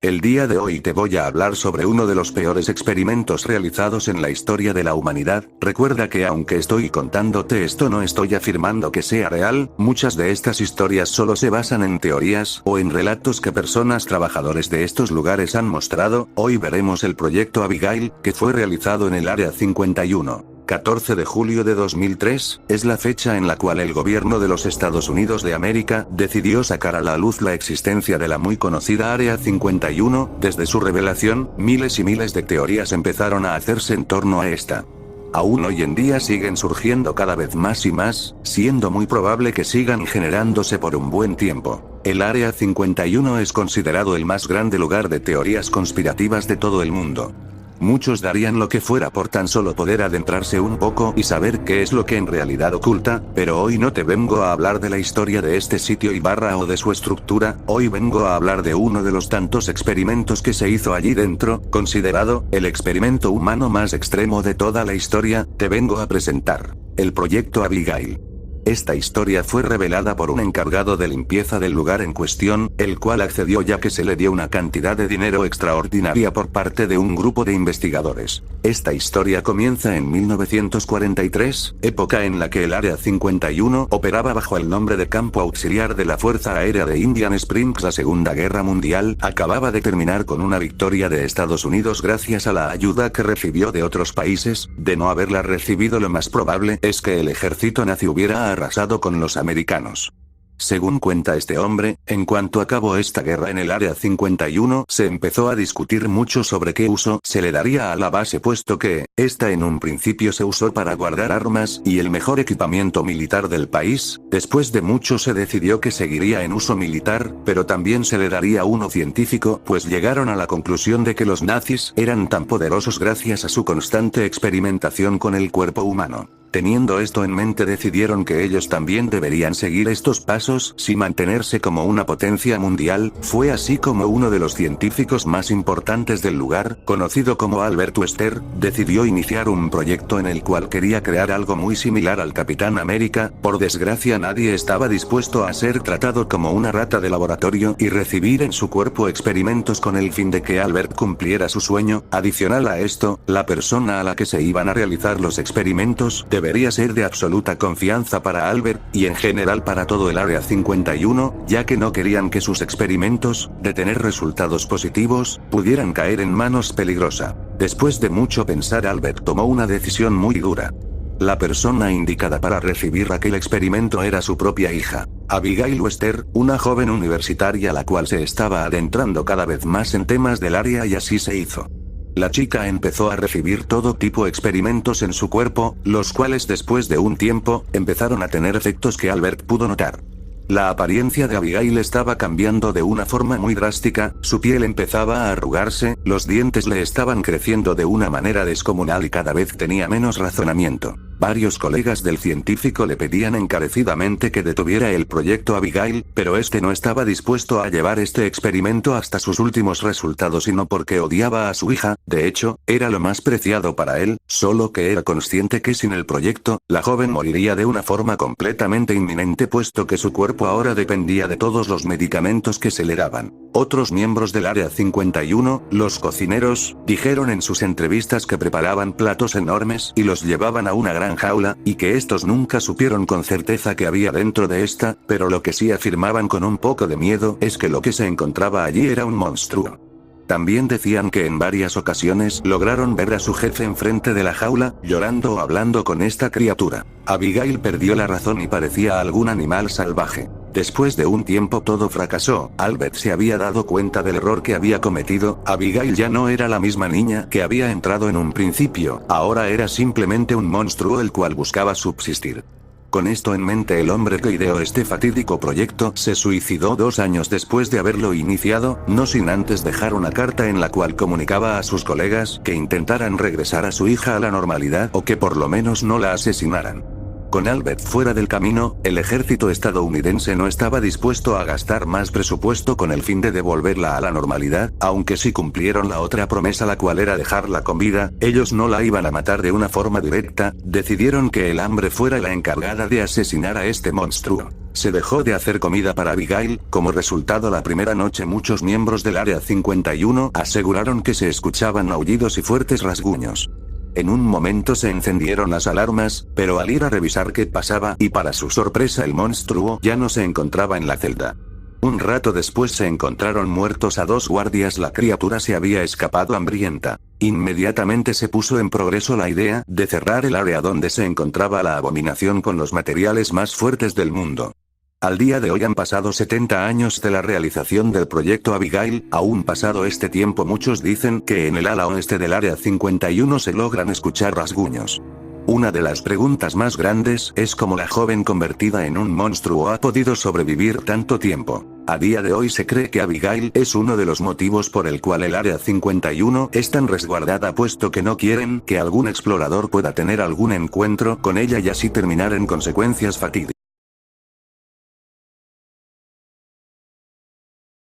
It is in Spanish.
El día de hoy te voy a hablar sobre uno de los peores experimentos realizados en la historia de la humanidad. Recuerda que aunque estoy contándote esto no estoy afirmando que sea real, muchas de estas historias solo se basan en teorías o en relatos que personas trabajadores de estos lugares han mostrado. Hoy veremos el proyecto Abigail, que fue realizado en el Área 51. 14 de julio de 2003, es la fecha en la cual el gobierno de los Estados Unidos de América decidió sacar a la luz la existencia de la muy conocida Área 51. Desde su revelación, miles y miles de teorías empezaron a hacerse en torno a esta. Aún hoy en día siguen surgiendo cada vez más y más, siendo muy probable que sigan generándose por un buen tiempo. El Área 51 es considerado el más grande lugar de teorías conspirativas de todo el mundo. Muchos darían lo que fuera por tan solo poder adentrarse un poco y saber qué es lo que en realidad oculta, pero hoy no te vengo a hablar de la historia de este sitio o de su estructura, hoy vengo a hablar de uno de los tantos experimentos que se hizo allí dentro, considerado el experimento humano más extremo de toda la historia. Te vengo a presentar el proyecto Abigail. Esta historia fue revelada por un encargado de limpieza del lugar en cuestión, el cual accedió ya que se le dio una cantidad de dinero extraordinaria por parte de un grupo de investigadores. Esta historia comienza en 1943, época en la que el Área 51 operaba bajo el nombre de Campo Auxiliar de la Fuerza Aérea de Indian Springs. La Segunda Guerra Mundial acababa de terminar con una victoria de Estados Unidos gracias a la ayuda que recibió de otros países. De no haberla recibido, lo más probable es que el ejército nazi hubiera arrasado con los americanos. Según cuenta este hombre, en cuanto acabó esta guerra en el Área 51, se empezó a discutir mucho sobre qué uso se le daría a la base, puesto que esta en un principio se usó para guardar armas y el mejor equipamiento militar del país. Después de mucho se decidió que seguiría en uso militar, pero también se le daría uno científico, pues llegaron a la conclusión de que los nazis eran tan poderosos gracias a su constante experimentación con el cuerpo humano. Teniendo esto en mente, decidieron que ellos también deberían seguir estos pasos y mantenerse como una potencia mundial. Fue así como uno de los científicos más importantes del lugar, conocido como Albert Wester, decidió iniciar un proyecto en el cual quería crear algo muy similar al Capitán América. Por desgracia, nadie estaba dispuesto a ser tratado como una rata de laboratorio y recibir en su cuerpo experimentos con el fin de que Albert cumpliera su sueño. Adicional a esto, la persona a la que se iban a realizar los experimentos debería ser de absoluta confianza para Albert, y en general para todo el Área 51, ya que no querían que sus experimentos, de tener resultados positivos, pudieran caer en manos peligrosas. Después de mucho pensar, Albert tomó una decisión muy dura. La persona indicada para recibir aquel experimento era su propia hija, Abigail Wester, una joven universitaria la cual se estaba adentrando cada vez más en temas del área, y así se hizo. La chica empezó a recibir todo tipo de experimentos en su cuerpo, los cuales después de un tiempo, empezaron a tener efectos que Albert pudo notar. La apariencia de Abigail estaba cambiando de una forma muy drástica, su piel empezaba a arrugarse, los dientes le estaban creciendo de una manera descomunal y cada vez tenía menos razonamiento. Varios colegas del científico le pedían encarecidamente que detuviera el proyecto Abigail, pero este no estaba dispuesto a llevar este experimento hasta sus últimos resultados, y no porque odiaba a su hija, de hecho, era lo más preciado para él, solo que era consciente que sin el proyecto, la joven moriría de una forma completamente inminente, puesto que su cuerpo ahora dependía de todos los medicamentos que se le daban. Otros miembros del Área 51, los cocineros, dijeron en sus entrevistas que preparaban platos enormes y los llevaban a una gran jaula, y que estos nunca supieron con certeza qué había dentro de esta, pero lo que sí afirmaban con un poco de miedo es que lo que se encontraba allí era un monstruo. También decían que en varias ocasiones lograron ver a su jefe enfrente de la jaula, llorando o hablando con esta criatura. Abigail perdió la razón y parecía algún animal salvaje. Después de un tiempo todo fracasó. Albert se había dado cuenta del error que había cometido. Abigail ya no era la misma niña que había entrado en un principio, ahora era simplemente un monstruo el cual buscaba subsistir. Con esto en mente, el hombre que ideó este fatídico proyecto se suicidó 2 años después de haberlo iniciado, no sin antes dejar una carta en la cual comunicaba a sus colegas que intentaran regresar a su hija a la normalidad, o que por lo menos no la asesinaran. Con Albert fuera del camino, el ejército estadounidense no estaba dispuesto a gastar más presupuesto con el fin de devolverla a la normalidad, aunque sí cumplieron la otra promesa, la cual era dejarla con vida. Ellos no la iban a matar de una forma directa, decidieron que el hambre fuera la encargada de asesinar a este monstruo. Se dejó de hacer comida para Abigail. Como resultado, la primera noche muchos miembros del Área 51 aseguraron que se escuchaban aullidos y fuertes rasguños. En un momento se encendieron las alarmas, pero al ir a revisar qué pasaba, y para su sorpresa el monstruo ya no se encontraba en la celda. Un rato después se encontraron muertos a 2 guardias. La criatura se había escapado hambrienta. Inmediatamente se puso en progreso la idea de cerrar el área donde se encontraba la abominación con los materiales más fuertes del mundo. Al día de hoy han pasado 70 años de la realización del proyecto Abigail. Aún pasado este tiempo, muchos dicen que en el ala oeste del Área 51 se logran escuchar rasguños. Una de las preguntas más grandes es cómo la joven convertida en un monstruo ha podido sobrevivir tanto tiempo. A día de hoy se cree que Abigail es uno de los motivos por el cual el Área 51 es tan resguardada, puesto que no quieren que algún explorador pueda tener algún encuentro con ella y así terminar en consecuencias fatídicas.